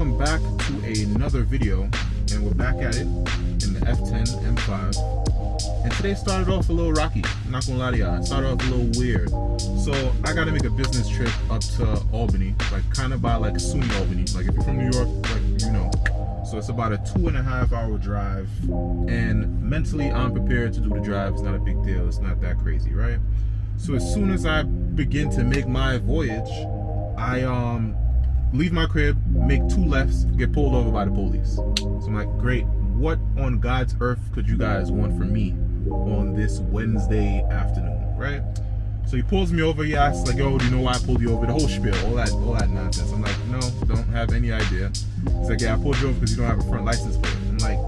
welcome back to another video, and we're back at it in the F10 M5. And today started off a little rocky, I'm not gonna lie to y'all. It started off a little weird. So I gotta make a business trip up to Albany, like kind of by like SUNY Albany. Like if you're from New York, like you know. So it's about a 2.5 hour drive, and mentally I'm prepared to do the drive. It's not a big deal, it's not that crazy, right? So as soon as I begin to make my voyage, I leave my crib, make 2 lefts, get pulled over by the police. So I'm like, great, what on God's earth could you guys want from me on this Wednesday afternoon, right? So he pulls me over, he asks like, yo, do you know why I pulled you over? The whole spiel, all that nonsense. I'm like, no, don't have any idea. He's like, yeah, I pulled you over because you don't have a front license plate. I'm like,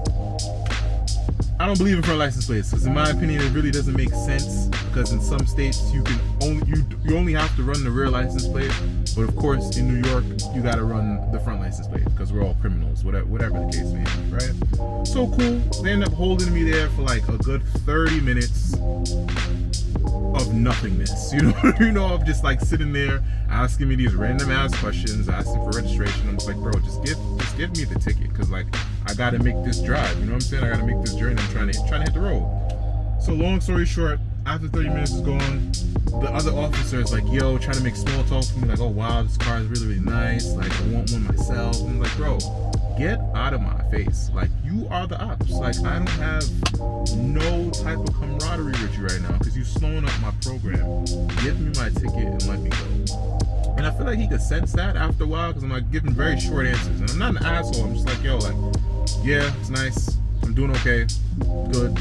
I don't believe in front license plates, because in my opinion it really doesn't make sense, because in some states you only have to run the rear license plate, but of course in New York you gotta run the front license plate because we're all criminals, whatever the case may be, right? So cool, they end up holding me there for like a good 30 minutes of nothingness, you know, of just like sitting there asking me these random ass questions, asking for registration. I'm just like, bro, just give me the ticket, because like I gotta make this drive, you know what I'm saying? I gotta make this journey. I'm trying to hit the road. So long story short, after 30 minutes is gone, the other officer is like, yo, trying to make small talk for me, like, oh wow, this car is really, really nice, like I want one myself. And I'm like, bro, get out of my face. Like, you are the ops. Like, I don't have no type of camaraderie with you right now because you're slowing up my program. Give me my ticket and let me go. And I feel like he could sense that after a while, because I'm like giving very short answers. And I'm not an asshole. I'm just like, yo, like, yeah, it's nice. I'm doing okay. Good.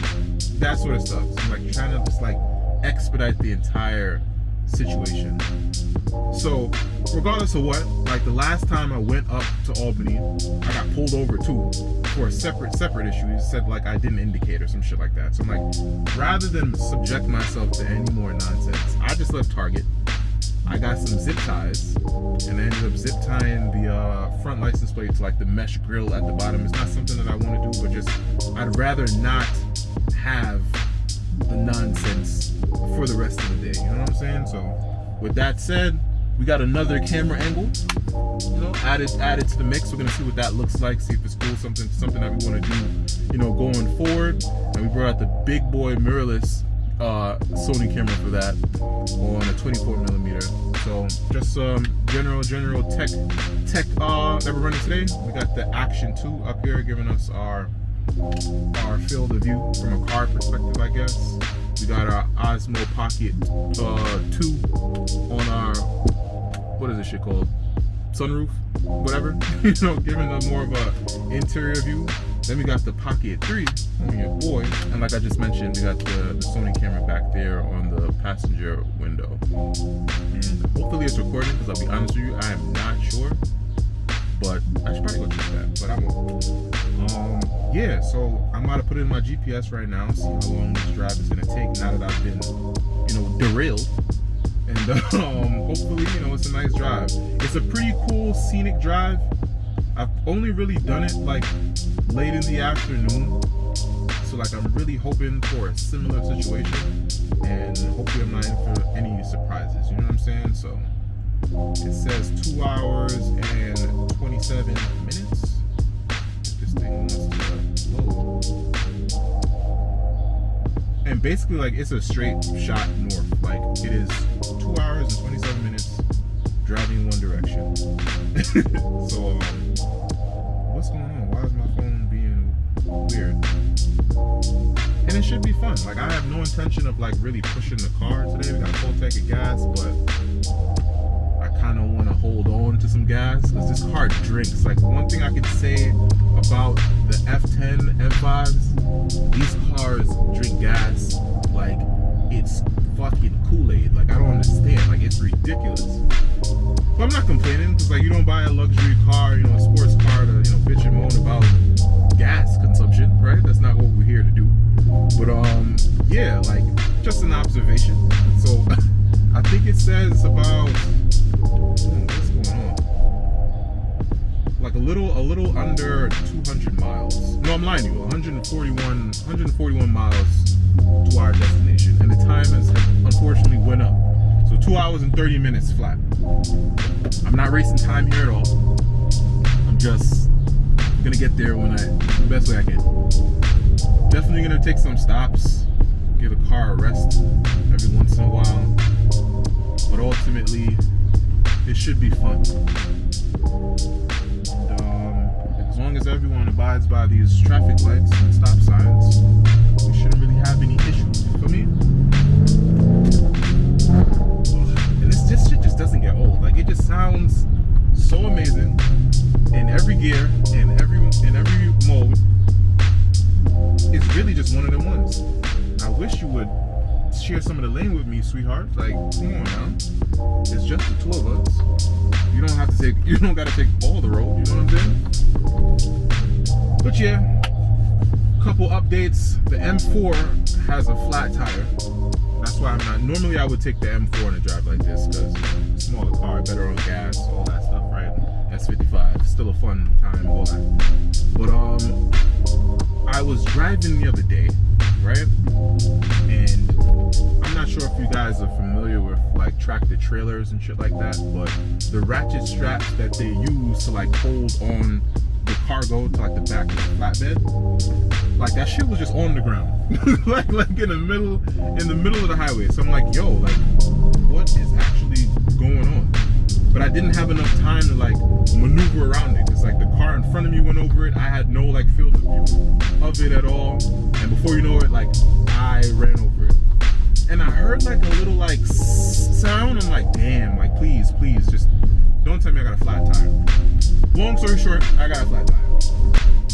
That sort of stuff. So I'm like trying to just like expedite the entire situation. So regardless of what, like the last time I went up to Albany, I got pulled over too for a separate issue. He said like I didn't indicate or some shit like that. So I'm like, rather than subject myself to any more nonsense, I just left Target. I got some zip ties, and I ended up zip tying the front license plate to like the mesh grill at the bottom. It's not something that I want to do, but just I'd rather not have the nonsense for the rest of the day. You know what I'm saying? So with that said, we got another camera angle, you know, added to the mix. We're gonna see what that looks like, see if it's cool, something that we want to do, you know, going forward. And we brought out the big boy mirrorless Sony camera for that on a 24mm. So just general tech that we're running today. We got the Action 2 up here giving us our field of view from a car perspective, I guess. We got our Osmo Pocket 2 on our, what is this shit called? Sunroof, whatever. You know, giving them more of a interior view. Then we got the Pocket 3 on your boy, and like I just mentioned, we got the Sony camera back there on the passenger window. And hopefully it's recording, because I'll be honest with you, I am not sure, but I should probably go check that, but I won't. Yeah, so I'm about to put it in my GPS right now, see how long this drive is gonna take now that I've been, you know, derailed. And hopefully, you know, it's a nice drive. It's a pretty cool scenic drive. I've only really done it like late in the afternoon, so like I'm really hoping for a similar situation, and hopefully I'm not in for any surprises, you know what I'm saying? So it says 2 hours and 27 minutes. If this thing wants to load. And basically like it's a straight shot north. Like it is 2 hours and 27 minutes driving one direction. So what's going on? Why is my phone being weird? And it should be fun. Like I have no intention of like really pushing the car today. We got a full tank of gas, but I kind of want to hold on to some gas because this car drinks. Like one thing I can say about the F10 M5s, these cars drink gas like it's fucking Kool-Aid. Like I don't understand. Like it's ridiculous. But I'm not complaining, because like you don't buy a luxury car, you know, a sports car to, you know, bitch and moan about gas consumption, right? That's not what we're here to do. But yeah, like just an observation. So I think it says about what's going on? Like a little under 200 miles. No, I'm lying to you. 141 miles to our destination, and the time has unfortunately went up. So 2 hours and 30 minutes flat. I'm not racing time here at all. I'm just gonna get there the best way I can. Definitely gonna take some stops, give a car a rest every once in a while, but ultimately it should be fun. And, as long as everyone abides by these traffic lights and stop signs, we shouldn't really have any issues. You feel me? And this shit just doesn't get old. Like, it just sounds so amazing in every gear, in every mode. It's really just one of them ones. I wish you would share some of the lane with me, sweetheart. Like, come on now. It's just the two of us. You don't gotta take all the road, you know what I'm saying? But yeah, couple updates. The M4 has a flat tire. That's why normally I would take the M4 in a drive like this, because smaller car, better on gas, all that stuff, right? S55, still a fun time, all that. But I was driving the other day, right? And I'm not sure if you guys are familiar with like tractor trailers and shit like that, but the ratchet straps that they use to like hold on the cargo to like the back of the flatbed, like that shit was just on the ground, like in the middle of the highway. So I'm like, yo, like what is actually going on? But I didn't have enough time to like maneuver around it, because like the car in front of me went over it. I had no like field of view of it at all, and before you know it, like I ran over it. And I heard like a little like sound. I'm like, damn, like please, just don't tell me I got a flat tire. Long story short, I got a flat tire.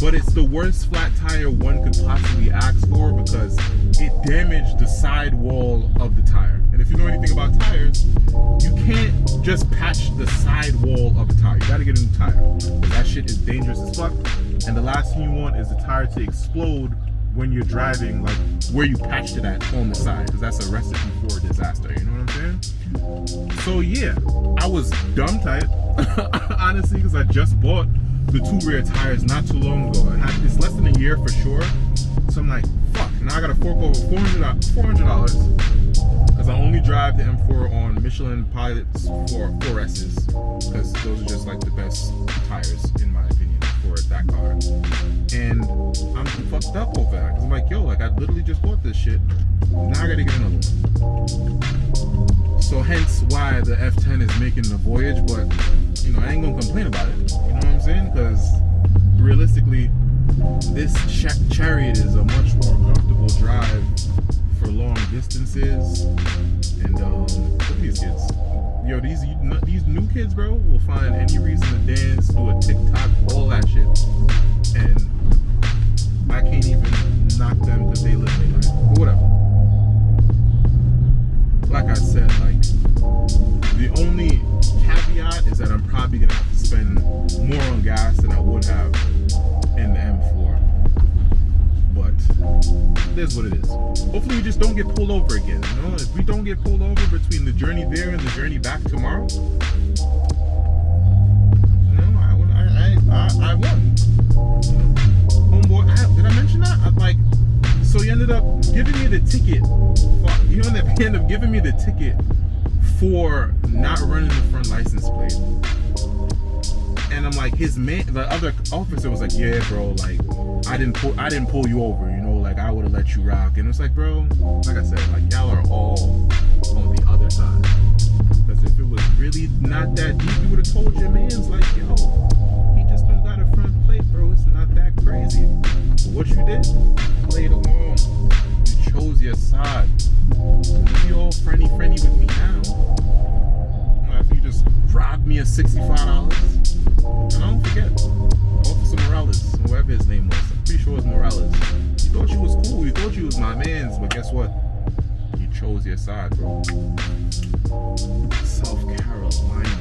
But it's the worst flat tire one could possibly ask for, because it damaged the side wall of the tire. And if you know anything about tires, you can't just patch the side wall of a tire. You gotta get a new tire. But that shit is dangerous as fuck. And the last thing you want is the tire to explode when you're driving, like where you patched it at on the side, because that's a recipe for disaster. You know what I'm saying? So yeah, I was dumb tight, honestly, because I just bought the two rear tires not too long ago. It's less than a year for sure. So I'm like, fuck, now I gotta fork over $400 because I only drive the M4 on Michelin Pilots 4S's, because those are just like the best tires in my opinion for that car. And I'm fucked up over that, because I'm like, yo, like I literally just bought this shit. Now I gotta get another one. So hence why the F10 is making the voyage, but you know, I ain't gonna complain about it. You know what I'm saying? Because realistically, this Chariot is a much more comfortable drive for long distances. And look at these kids. Yo, these new kids, bro, will find any reason to dance, do a TikTok, all that shit. And I can't even knock them because they live their life. But whatever. Like I said, like the only caveat is that I'm probably gonna have to spend more on gas than I would have in the M4. But it is what it is. Hopefully we just don't get pulled over again. You know, if we don't get pulled over between the journey there and the journey back tomorrow, you know, I won. Homeboy, did I mention that? So he ended up giving me the ticket. He ended up giving me the ticket for not running the front license plate. And I'm like, the other officer was like, yeah, bro, like I didn't pull you over, you know, like I would have let you rock. And it's like, bro, like I said, like y'all are all on the other side. Because if it was really not that deep, you would have told your mans like, yo, he just don't got a front plate, bro. It's not that crazy. But what you did, played along. You chose your side. So you all friendly with me now. After you just robbed me of $65. And I don't forget, Officer Morales, whoever his name was, I'm pretty sure it was Morales. You thought you was cool, you thought you was my mans, but guess what? You chose your side, bro. South Carolina.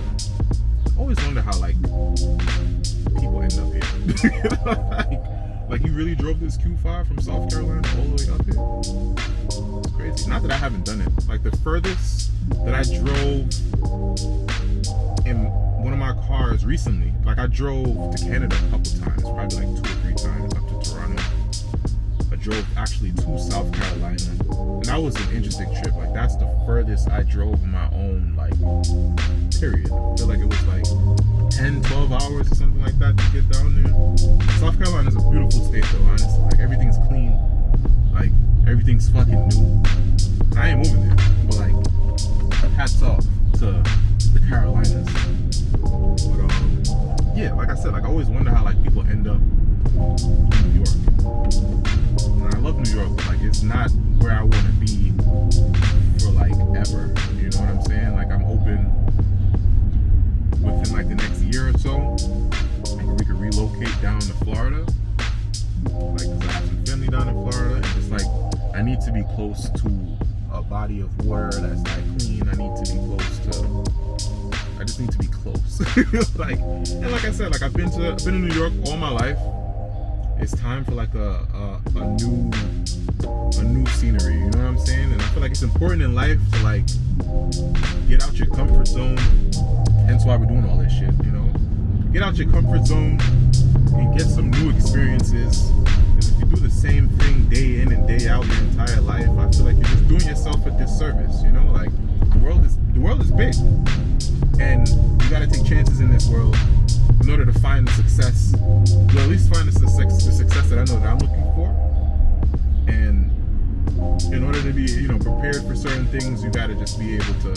I always wonder how, like, people end up here. like you really drove this Q5 from South Carolina all the way up here? It's crazy. Not that I haven't done it. Like, the furthest that I drove in one of my cars recently, like I drove to Canada a couple times, probably like 2 or 3 times up to Toronto. I drove actually to South Carolina, and that was an interesting trip. Like, that's the furthest I drove on my own, like, period. I feel like it was like 10, 12 hours or something like that to get down there. South Carolina is a beautiful state though, honestly. Like everything's clean, like everything's fucking new. I ain't moving there, but like hats off to the Carolinas. But yeah, like I said, like I always wonder how like people end up in New York. And I love New York, but like it's not where I want to be for like ever. You know what I'm saying? Like I'm hoping within like the next year or so, maybe we could relocate down to Florida. Like, cause I have some family down in Florida, and it's like I need to be close to a body of water that's like clean. I need to be close to. I just need to be close. Like, and like I said, like I've been in New York all my life. It's time for like a new scenery. You know what I'm saying? And I feel like it's important in life to like get out your comfort zone. Hence why we're doing all this shit, you know? Get out your comfort zone and get some new experiences. Because if you do the same thing day in and day out your entire life, I feel like you're just doing yourself a disservice, you know? Like, the world is big. And you gotta take chances in this world in order to find the success, or at least find the success that I know that I'm looking for. And in order to be, you know, prepared for certain things, you gotta just be able to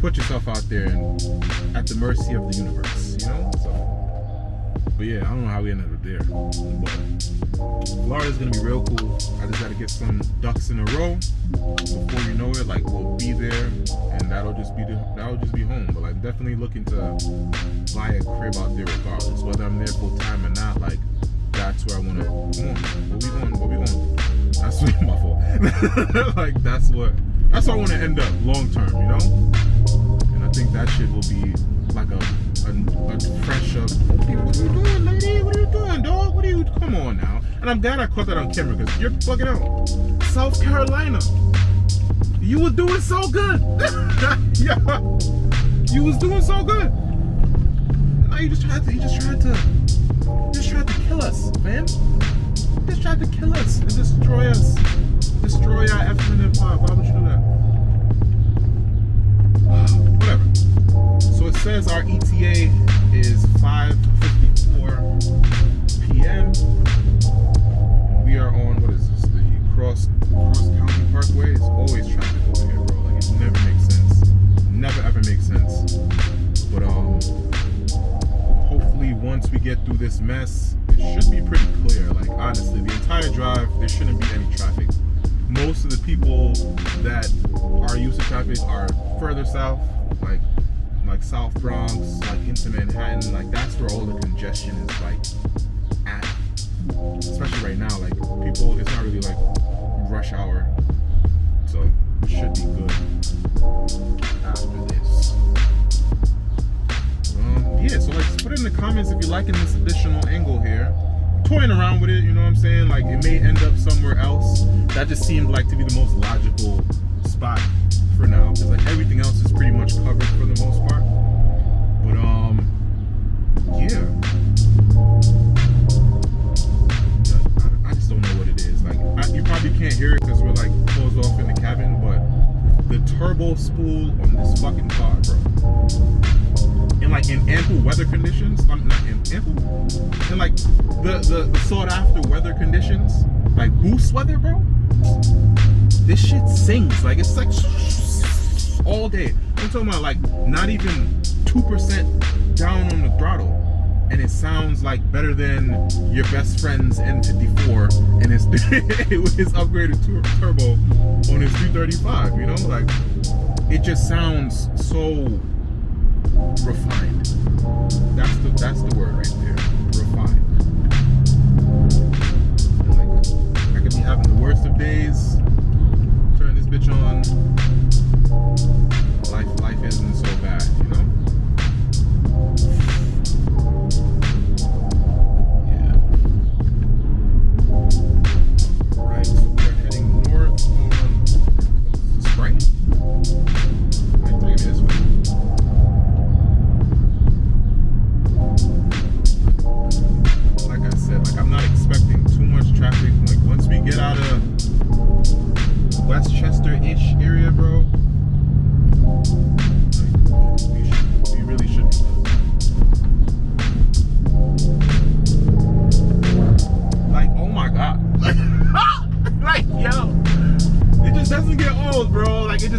put yourself out there and at the mercy of the universe, you know? So, but yeah, I don't know how we ended up there. But Florida's gonna be real cool. I just gotta get some ducks in a row. Before you know it, like we'll be there, and that'll just be home. But like definitely looking to buy a crib out there regardless, whether I'm there full time or not. Like that's where I wanna. Come on, what we going? That's my fault. Like that's where I wanna end up long term, you know. And I think that shit will be like a fresh up. Hey, what are you doing, lady? What are you doing, dog? Come on now. And I'm glad I caught that on camera because you're bugging out. South Carolina. You was doing so good. Yeah. You was doing so good. Now you just tried to kill us, man. You just tried to kill us and destroy us. Destroy our F10 M5. Why would you do that? Whatever. So it says our ETA is 5:54 p.m. We are on, what is this? The Cross County Parkway. It's always traffic over here, bro. Like it never makes sense. Never ever makes sense. But hopefully once we get through this mess, it should be pretty clear. Like honestly, the entire drive, there shouldn't be any traffic. Most of the people that are used to traffic are further south, like South Bronx, like into Manhattan. Like that's where all the congestion is like at. Especially right now, like people, it's not really like rush hour, so it should be good after this. Yeah, so like put it in the comments if you're liking this additional angle here. Toying around with it, you know what I'm saying? Like it may end up somewhere else. That just seemed like to be the most logical spot for now, because like everything else is pretty much covered for the most part. But yeah. I just don't know what it is. Like you probably can't hear it because we're like closed off in the cabin, but the turbo spool on this fucking car, bro. And like in ample weather conditions, not in ample, in like the sought after weather conditions, like boost weather, bro. This shit sings like it's like all day. I'm talking about like not even 2% down on the throttle, and it sounds like better than your best friend's N54 and his upgraded turbo on his 335. You know, like it just sounds so refined. That's the word right there. Refined. And like I could be having the worst of days. Turn this bitch on. Life isn't so bad, you know? Yeah. Right, so we're heading north on Spring? Right, take me this way. Like I said, like I'm not expecting too much traffic. Like once we get out of Westchester-ish area,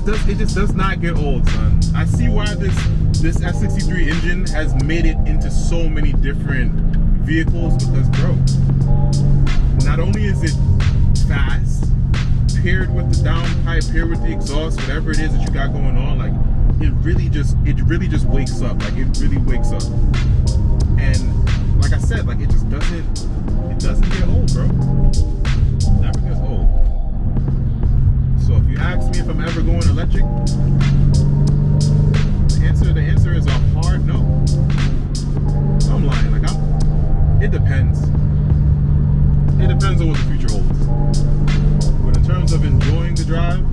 just does not get old, son. I see why this F63 engine has made it into so many different vehicles, because bro, not only is it fast, paired with the downpipe, paired with the exhaust, whatever it is that you got going on, like it really just wakes up. Like it really wakes up. And like I said, like it doesn't get old, bro. Never gets old. So if you ask me if I'm ever going electric, the answer is a hard no. I'm lying. Like it depends. It depends on what the future holds. But in terms of enjoying the drive,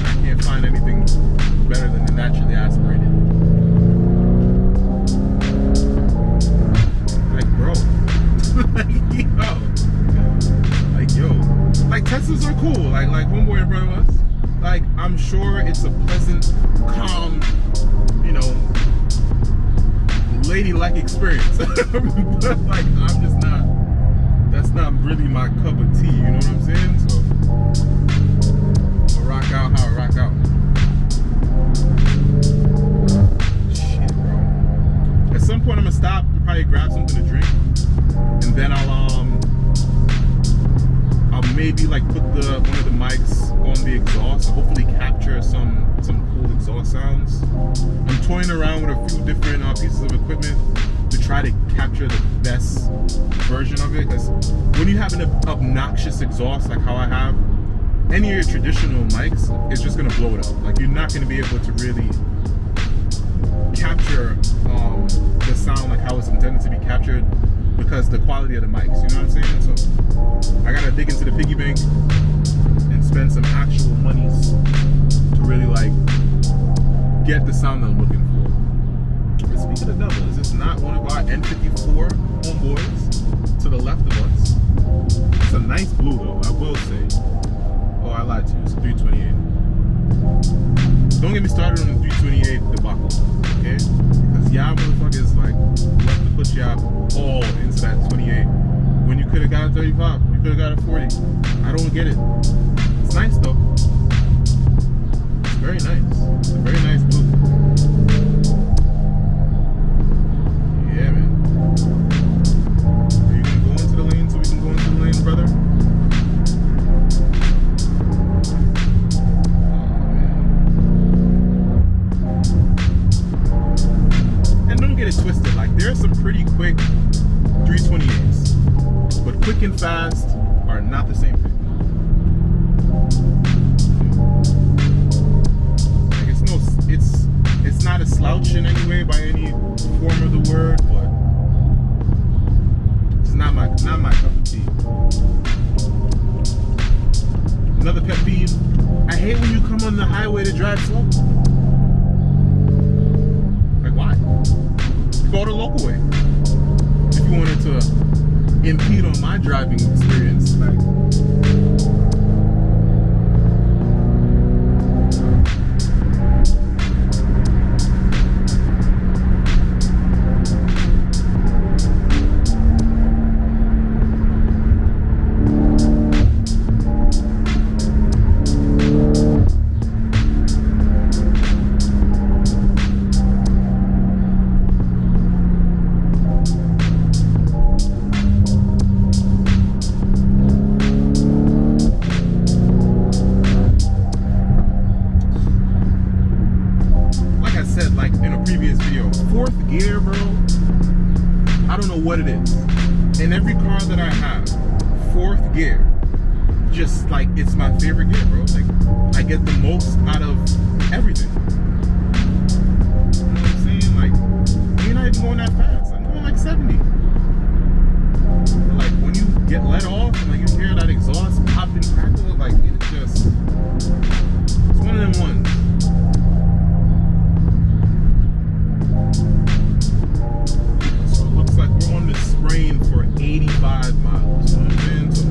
I can't find anything better than the naturally aspirated. Like bro, like Teslas are cool. Like homeboy in front of us. Like I'm sure it's a pleasant, calm, ladylike experience. But like I'm just not. That's not really my cup of tea. You know what I'm saying? So I'll rock out how I rock out. Shit, bro. At some point I'm gonna stop and probably grab something to drink, and then I'll maybe like put one of the mics on the exhaust and hopefully capture some cool exhaust sounds. I'm toying around with a few different pieces of equipment to try to capture the best version of it, because when you have an obnoxious exhaust like how I have, any of your traditional mics, it's just gonna blow it up. Like you're not gonna be able to really capture the sound like how it's intended to be captured, because the quality of the mics, you know what I'm saying? So I gotta dig into the piggy bank and spend some actual monies to really like get the sound that I'm looking for. But speaking of the devil, is this not one of our N54 homeboys to the left of us? It's a nice blue though, I will say. Oh, I lied to you, it's a 328. Don't get me started on the 328 debacle, okay? Because y'all motherfuckers like love to put y'all all into that 28 when you could have got a 35, you could have got a 40. I don't get it. It's nice though. It's very nice. It's a very nice blue. Yeah, man. Are you gonna go into the lane so we can go into the lane, brother? Get it twisted. Like there's some pretty quick 328s, but quick and fast are not the same thing. Like it's not a slouch in any way by any form of the word, but it's not my cup of tea. Another pet peeve: I hate when you come on the highway to drive slow. Like why? Go the local way. If you wanted to impede on my driving experience, like gear, bro. I don't know what it is. In every car that I have, fourth gear, just like it's my favorite gear, bro. Like I get the most out of everything. You know what I'm saying? Like you're not even going that fast. I'm going like 70. But like when you get let off and like you hear that exhaust pop and crackle, like it's one of them ones. Spraying for 85 miles. You know what I'm saying? So,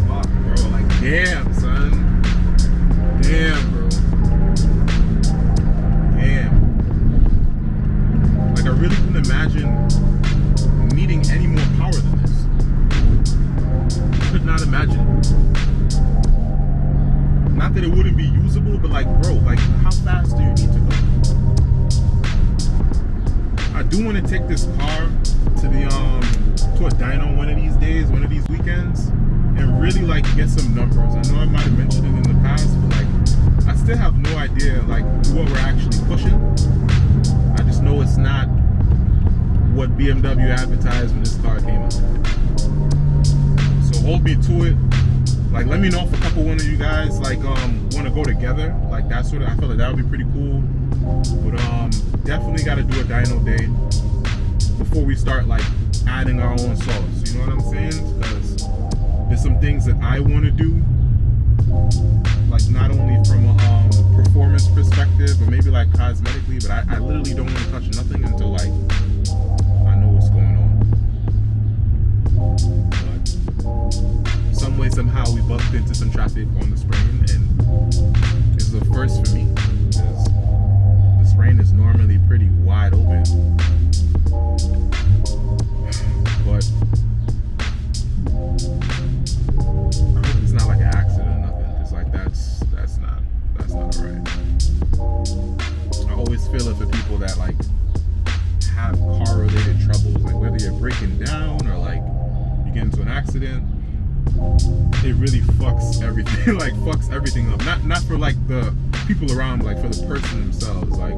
fuck, bro. Like, damn, son. Damn, bro. Damn. Like, I really couldn't imagine needing any more power than this. imagine it. Not that it wouldn't be usable, but like, bro, like, how fast do you need to go? I do want to take this car to the to a dyno one of these days, one of these weekends, and really like get some numbers. I know I might have mentioned it in the past, but like, I still have no idea like what we're actually pushing. I just know it's not what BMW advertised when this car came out. So hold me to it. Like, let me know if a couple one of you guys like want to go together. Like, that's sort of, I feel like that would be pretty cool. But definitely got to do a dyno day before we start like adding our own sauce. You know what I'm saying? Because there's some things that I want to do, like not only from a performance perspective, but maybe like cosmetically. But I literally don't want to touch nothing until like I know what's going on. But some way, somehow, we bumped into some traffic on the Sprain, and this is a first for me because the Sprain is normally pretty wide open. But I hope it's not like an accident or nothing, because like that's not alright. I always feel it for people that like have car related troubles, like whether you're breaking down or like you get into an accident, it really fucks everything like fucks everything up. Not for like the people around, like for the person themselves. Like,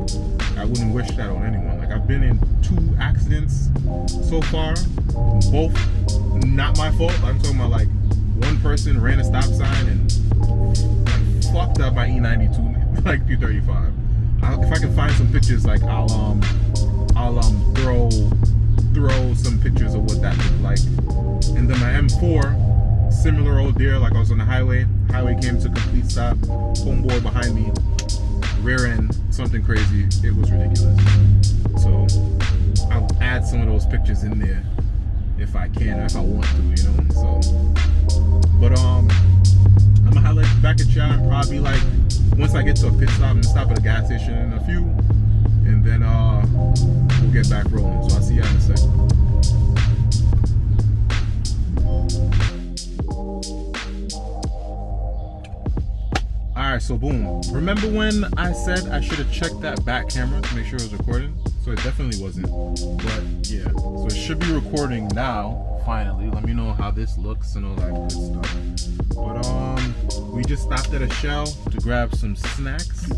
I wouldn't wish that on anyone. Like, I've been in 2 accidents so far, both not my fault. I'm talking about like one person ran a stop sign and like fucked up my E92 like 235. If I can find some pictures, like I'll throw some pictures of what that looked like. And then my M4, similar old deal. Like, I was on the highway came to a complete stop, homeboy behind me, rear end, something crazy. It was ridiculous. So I'll add some of those pictures in there if I can, or if I want to, you know. So, but I'm gonna highlight back at y'all, and probably like once I get to a pit stop, I'm gonna stop at a gas station in a few, and then we'll get back rolling. So I'll see y'all in a second. Alright, so boom. Remember when I said I should have checked that back camera to make sure it was recording? So it definitely wasn't. But yeah, so it should be recording now, finally. Let me know how this looks and all that good stuff. But we just stopped at a Shell to grab some snacks. You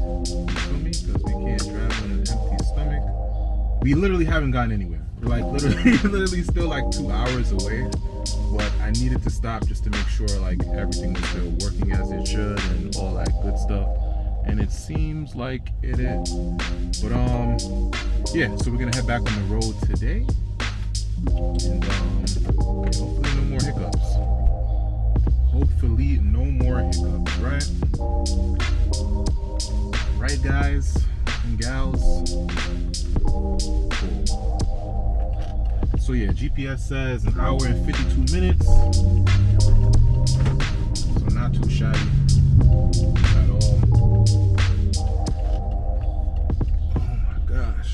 feel me? Because we can't drive on an empty stomach. We literally haven't gotten anywhere. We're like literally still like 2 hours away. But I needed to stop just to make sure like everything was still working as it should and all that good stuff. And it seems like it is. But yeah, so we're gonna head back on the road today. And hopefully no more hiccups. Hopefully no more hiccups, right? Right, guys and gals? Cool. So yeah, GPS says an hour and 52 minutes. So not too shabby at all. Oh my gosh.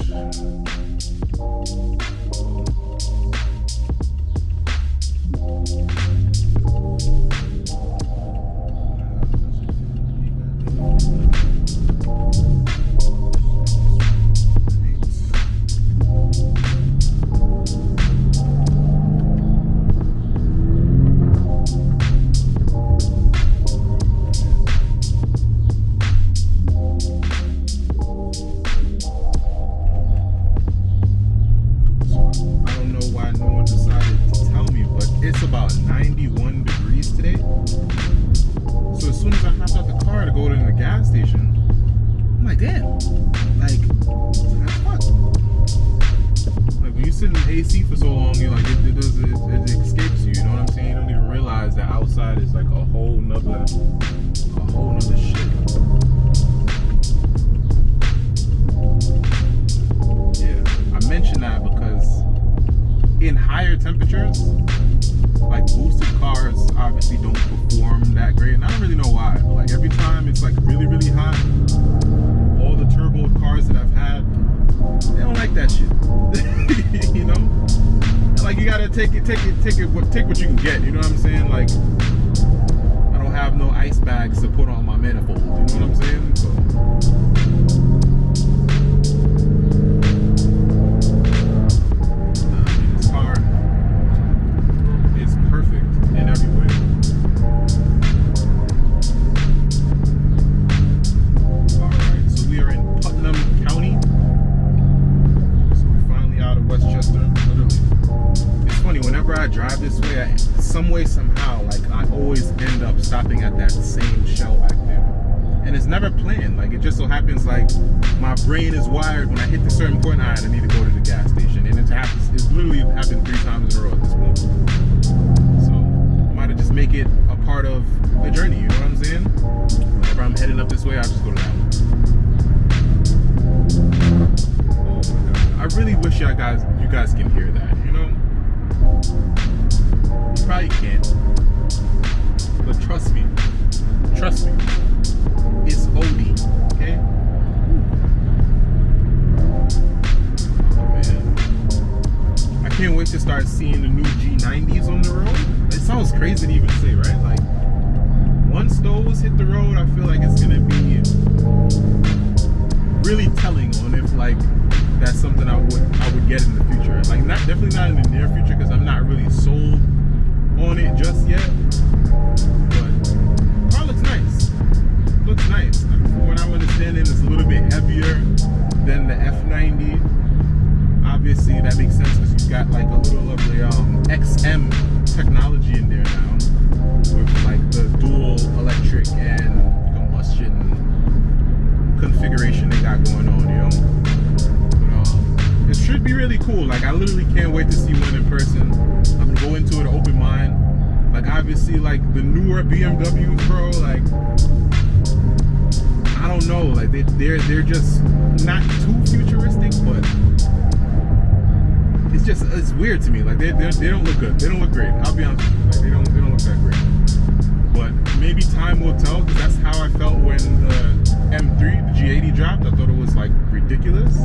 It's about 91 degrees today. So as soon as I hopped out the car to go to the gas station, I'm like, damn, like, that's fuck. Like, when you sit in AC for so long, you're like, it escapes you, you know what I'm saying? You don't even realize that outside is like a whole nother shit. Yeah, I mention that because in higher temperatures, like boosted cars obviously don't perform that great, and I don't really know why, but like every time it's like really hot, all the turbo cars that I've had, they don't like that shit. you know, like you gotta take what you can get, you know what I'm saying? Like have no ice bags to put on my manifold. You know what I'm saying? So. This car is perfect in every way. Alright, so we are in Putnam County. So we're finally out of Westchester. Literally. It's funny, whenever I drive this way, some way, somehow, like, I always end up stopping at that same shell back there. And it's never planned. Like, it just so happens, like, my brain is wired when I hit the certain point, I need to go to the gas station. And it's literally happened 3 times in a row at this point. So, I might just make it a part of the journey, you know what I'm saying? Whenever I'm heading up this way, I'll just go to that one. Oh my God. I really wish you guys can hear that, you know? You probably can't. But trust me, it's OD, okay? Oh man. I can't wait to start seeing the new G90s on the road. It sounds crazy to even say, right? Like, once those hit the road, I feel like it's gonna be really telling on if, like, that's something I would get in the future. Like, definitely not in the near future, because I'm not really sold on it just yet. But the car looks nice. Looks nice. From what I'm understanding, it's a little bit heavier than the F90. Obviously, that makes sense because you've got like a little of the XM technology in there now, with like the dual electric and combustion configuration they got going on, you know. It should be really cool. Like, I literally can't wait to see one in person. I'm gonna go into it an open mind. Like, obviously, like the newer BMWs, bro. Like, I don't know. Like, they're just not too futuristic, but it's weird to me. Like, they don't look good. They don't look great. I'll be honest with you. Like, they don't look that great. But maybe time will tell, because that's how I felt when the M3, the G80 dropped. I thought it was like ridiculous.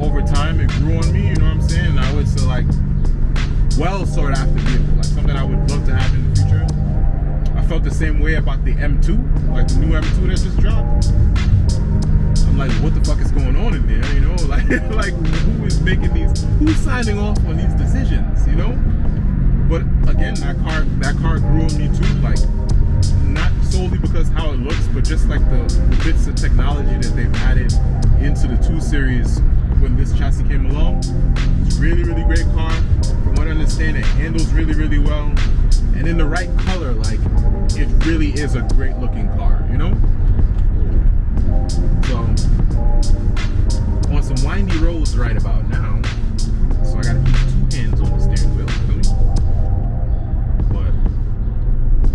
Over time, it grew on me, you know what I'm saying? And I was like, well sought after vehicle, like something I would love to have in the future. I felt the same way about the M2, like the new M2 that just dropped. I'm like, what the fuck is going on in there, you know? Like who is making these, who's signing off on these decisions, you know? But again, that car grew on me too, like, not solely because how it looks, but just like the bits of technology that they've added into the 2 Series when this chassis came along. It's a really, really great car. From what I understand, it handles really, really well. And in the right color, like, it really is a great looking car, you know? So, on some windy roads right about now, so I gotta keep 2 hands on the steering wheel, feel me? But,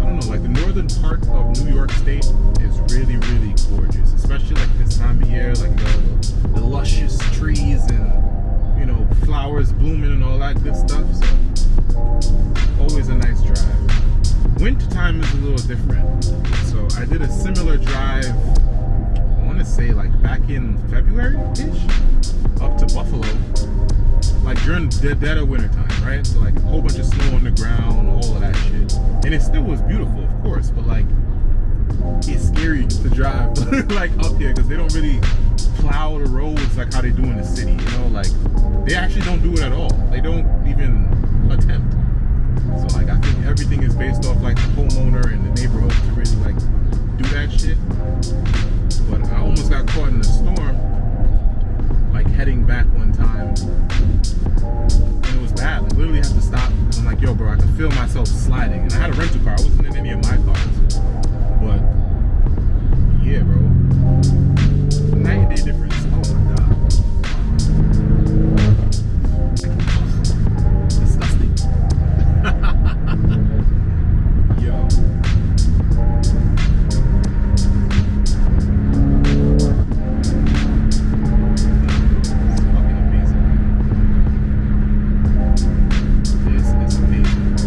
I don't know, like, the northern part of New York State is really, really gorgeous, especially like this time of year, like the luscious trees and, you know, flowers blooming and all that good stuff. So always a nice drive. Winter time is a little different. So I did a similar drive, I want to say like back in February-ish, up to Buffalo, like during the dead of winter time, right? So like a whole bunch of snow on the ground, all of that shit. And it still was beautiful, of course, but like, it's scary to drive like up here because they don't really plow the roads like how they do in the city, you know? Like, they actually don't do it at all. They don't even attempt. So like, I think everything is based off like the homeowner and the neighborhood to really like do that shit. But I almost got caught in a storm, like heading back one time, and it was bad. Like, literally had to stop. I'm like, yo, bro, I could feel myself sliding. And I had a rental car. I wasn't in any of my cars. But yeah, bro. 90-day difference. Oh my god. Disgusting. Yo. It's fucking amazing. This is amazing.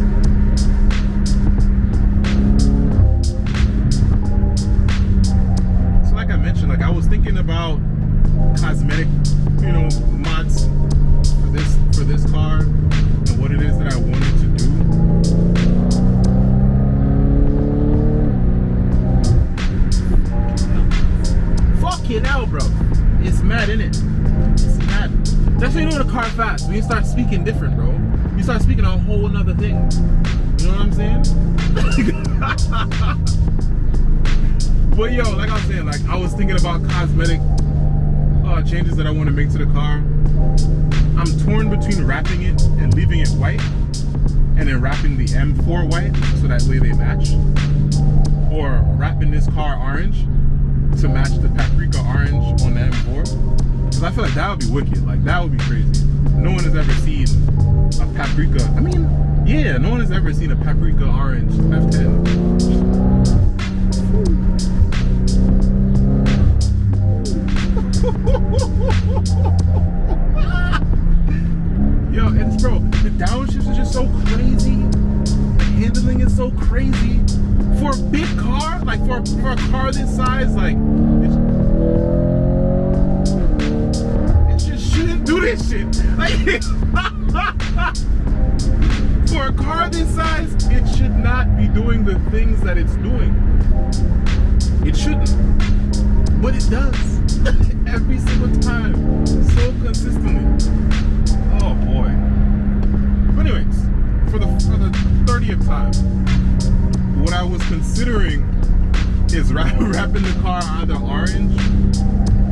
So like I mentioned, like I was thinking about fast. When you start speaking different, bro, you start speaking a whole nother thing. You know what I'm saying? But yo, like I was saying, like I was thinking about cosmetic changes that I want to make to the car. I'm torn between wrapping it and leaving it white, and then wrapping the M4 white so that way they match, or wrapping this car orange to match the paprika orange on the M4. Because I feel like that would be wicked. Like that would be crazy. No one has ever seen a paprika. I mean, yeah, no one has ever seen a paprika orange F10. Yo, it's bro, the downshifts are just so crazy. The handling is so crazy. For a big car, like for a car this size, like it just shouldn't do this shit. Like for a car this size, it should not be doing the things that it's doing. It shouldn't, but it does. Every single time, so consistently. Oh boy. But anyways, for the 30th time, what I was considering is wrapping the car either orange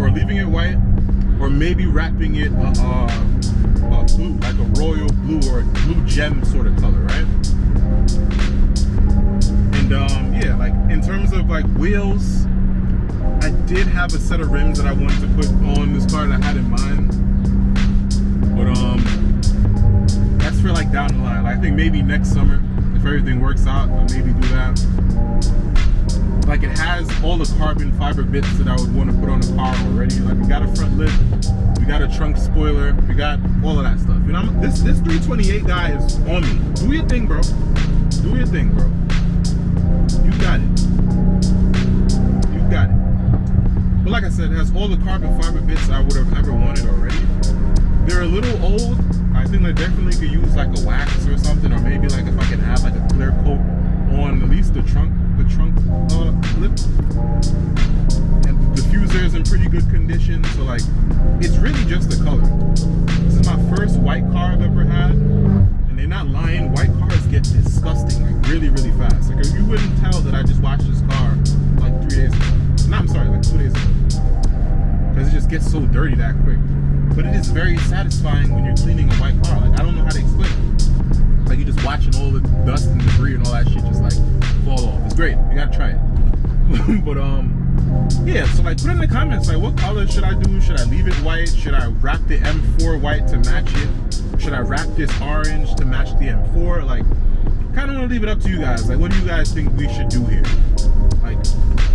or leaving it white, or maybe wrapping it a blue, like a royal blue or blue gem sort of color, right? And yeah, like in terms of like wheels, I did have a set of rims that I wanted to put on this car that I had in mind, but that's for like down the line. Like, I think maybe next summer, if everything works out, I'll maybe do that. Like it has all the carbon fiber bits that I would want to put on the car already. Like we got a front lip, we got a trunk spoiler, we got all of that stuff. You know, this 328 guy is on me. Do your thing, bro. Do your thing, bro. You got it. You got it. But like I said, it has all the carbon fiber bits I would have ever wanted already. They're a little old. I think they definitely could use like a wax or something, or maybe like if I can add like a clear coat on at least the trunk lip. And the diffuser is in pretty good condition, so like it's really just the color. This is my first white car I've ever had, and they're not lying. White cars get disgusting like really, really fast. Like you wouldn't tell that I just washed this car like 3 days ago. No, I'm sorry, like 2 days ago. Because it just gets so dirty that quick. But it is very satisfying when you're cleaning a white car. Like I don't know how to explain it. Like you're just watching all the dust and debris and all that shit just like fall off. It's great. You gotta try it. But yeah, so like put in the comments like what color should I do? Should I leave it white? Should I wrap the M4 white to match it? Should I wrap this orange to match the M4? Like kind of want to leave it up to you guys. Like what do you guys think we should do here? Like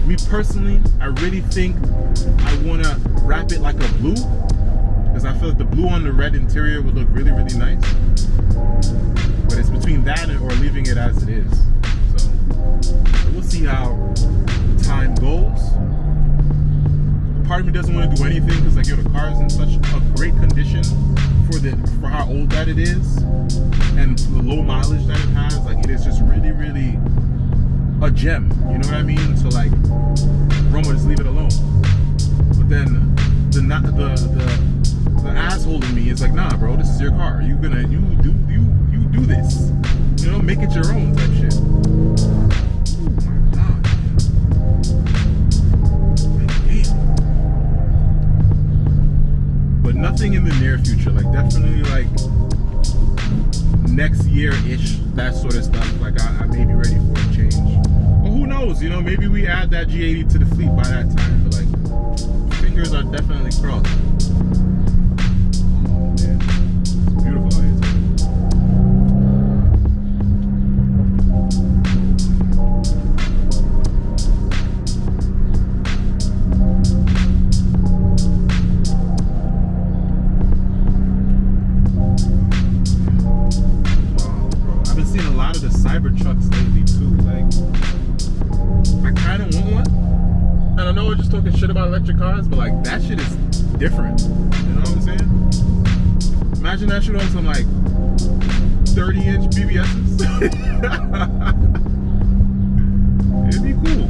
me personally, I really think I want to wrap it like a blue, because I feel like the blue on the red interior would look really, really nice. But it's between that or leaving it as it is. So we'll see how time goes. Part of me doesn't want to do anything because like, yo, the car is in such a great condition for how old that it is and the low mileage that it has. Like it is just really, really a gem. You know what I mean? So like, Roma, just leave it alone. But then the asshole in me is like, nah, bro, this is your car. You do this. You know, make it your own type shit. Oh my god. Like, damn. But nothing in the near future. Like definitely like next year-ish, that sort of stuff. Like I may be ready for a change. But who knows? You know, maybe we add that G80 to the fleet by that time. But like, fingers are definitely crossed. Oh man, it's beautiful out here today. Cybertrucks lately too. Like, I kind of want one. And I know we're just talking shit about electric cars, but like that shit is different. You know what I'm saying? Imagine that shit on some like 30-inch BBSs. It'd be cool.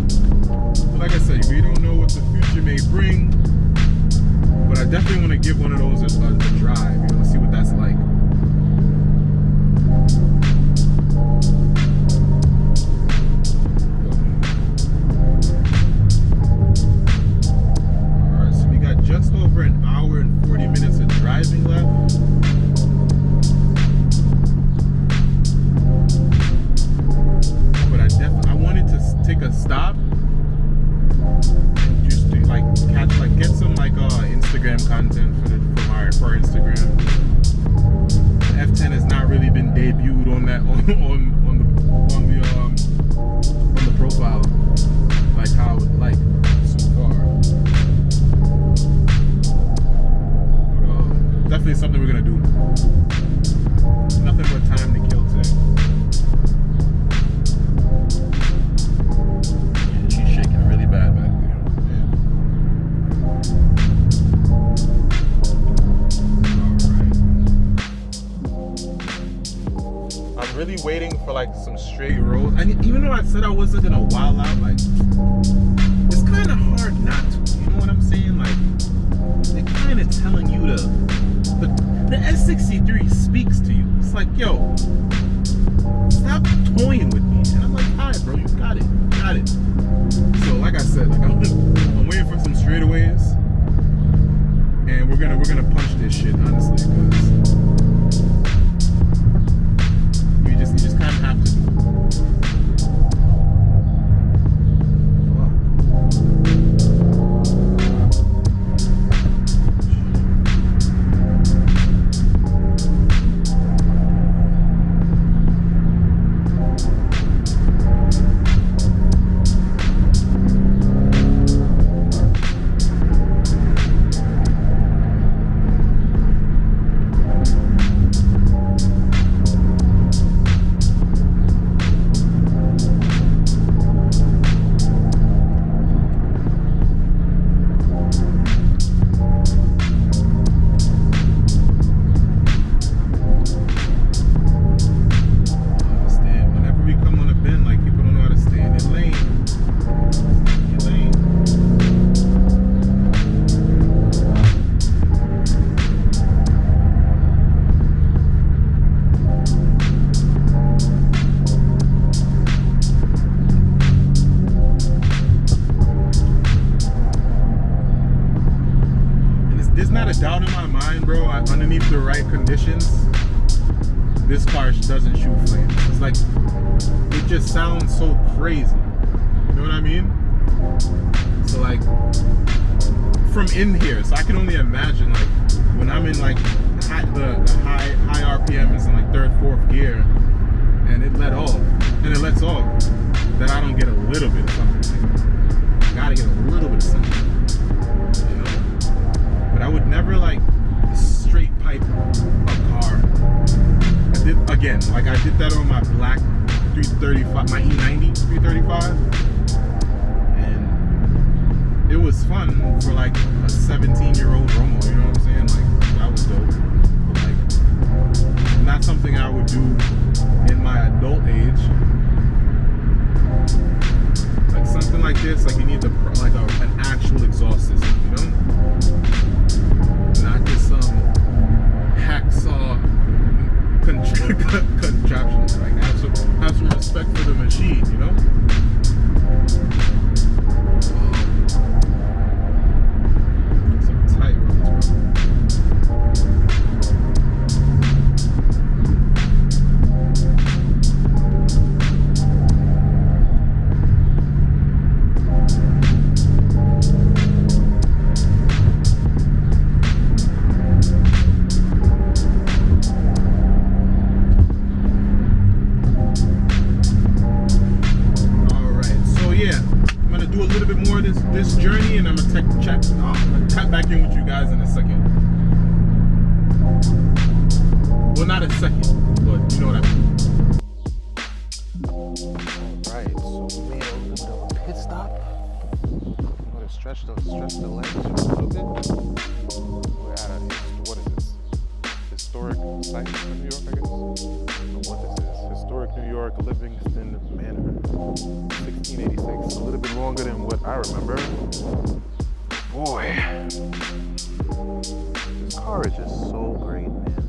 But like I said, we don't know what the future may bring. But I definitely want to give one of those a drive. You know, see what that's like. content for our Instagram. The F10 has not really been debuted on that on the profile like how I would like so far. But, definitely something we're gonna do. Nothing but time to kill today. Yeah, she's shaking really bad back there. Yeah. I'm really waiting for like some straight rolls. I mean, even though I said I wasn't gonna wild out, like it's kind of hard not to. You know what I'm saying? Like they're kind of telling you to. The S63 speaks to you. It's like, yo, stop toying with me. And I'm like, alright, bro, you got it. So, like I said, like I'm waiting for some straightaways, and we're gonna punch this shit, honestly, because you just kind of have to do it. Doubt in my mind, bro, underneath the right conditions, this car doesn't shoot flames. It's like, it just sounds so crazy. You know what I mean? So like, from in here, so I can only imagine like, when I'm in like, the high RPM is in like 3rd, 4th gear, and it lets off, that I don't get a little bit of something. Like, gotta get a little bit of something. But I would never like straight pipe a car. I did that on my black 335, my E90 335, and it was fun for like a 17-year-old Romo. You know what I'm saying? Like that was dope. But like not something I would do in my adult age. Like something like this, like you need an actual exhaust system, you know? Not just some hacksaw contraption. Like have some respect for the machine, you know? Some tight roads, bro. This journey, and I'm gonna tap back in with you guys in a second. Well, not a second, but you know what I mean. Alright, so we made a little bit of a pit stop. I'm gonna stretch the legs a little bit. We're at what is this? Historic site for New York, I guess. I don't know what this is. Historic New York, Livingston Manor. 1686, a little bit longer than what I remember. Boy, this car is just so great, man.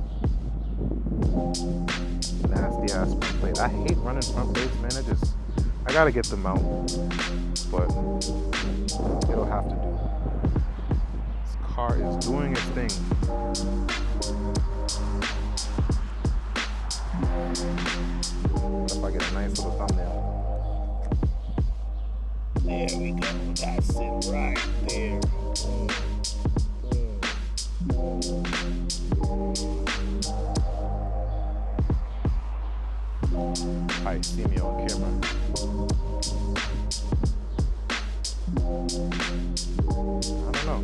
Nasty ass front plate. I hate running front plates, man. I gotta get them out, but it'll have to do. This car is doing its thing. What if I get a nice little thumbnail? There we go. That's it right there. Boom. Boom. Probably see me on camera. I don't know.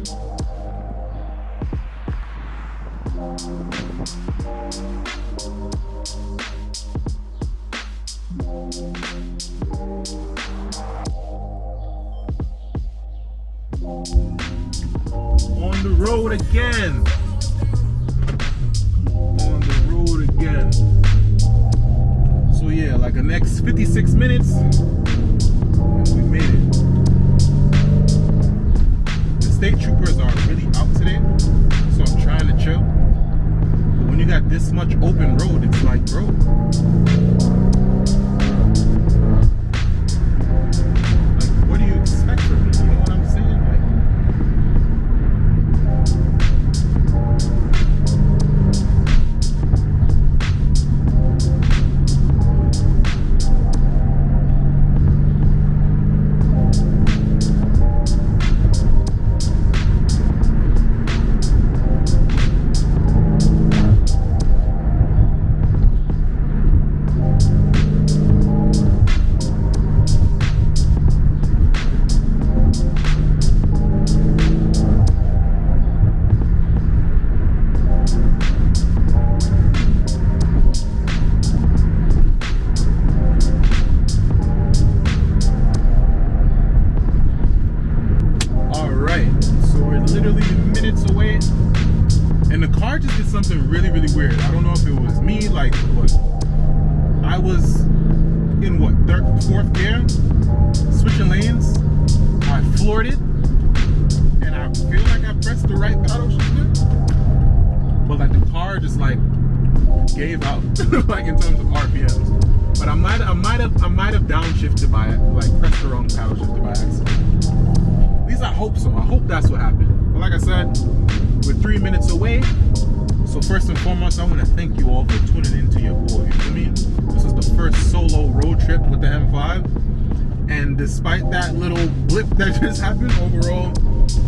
On the road again. On the road again. So yeah, like the next 56 minutes, and we made it. The state troopers are really out today, so I'm trying to chill. But when you got this much open road, it's like, bro, like, what do you expect from me? You know what I'm saying? Something really weird. I don't know if it was me, like, but I was in what, fourth gear, switching lanes. I floored it, and I feel like I pressed the right paddle shifter, but like the car just like gave out, like in terms of RPMs. But I might have downshifted by like pressed the wrong paddle shifter by accident. At least I hope so. I hope that's what happened. But like I said, we're 3 minutes away. So first and foremost, I want to thank you all for tuning into your boy. You feel me? This is the first solo road trip with the M5. And despite that little blip that just happened, overall,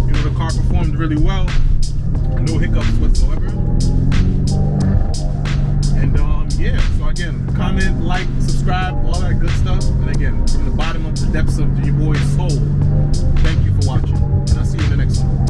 you know, the car performed really well. No hiccups whatsoever. And yeah, so again, comment, like, subscribe, all that good stuff. And again, from the bottom of the depths of your boy's soul, thank you for watching. And I'll see you in the next one.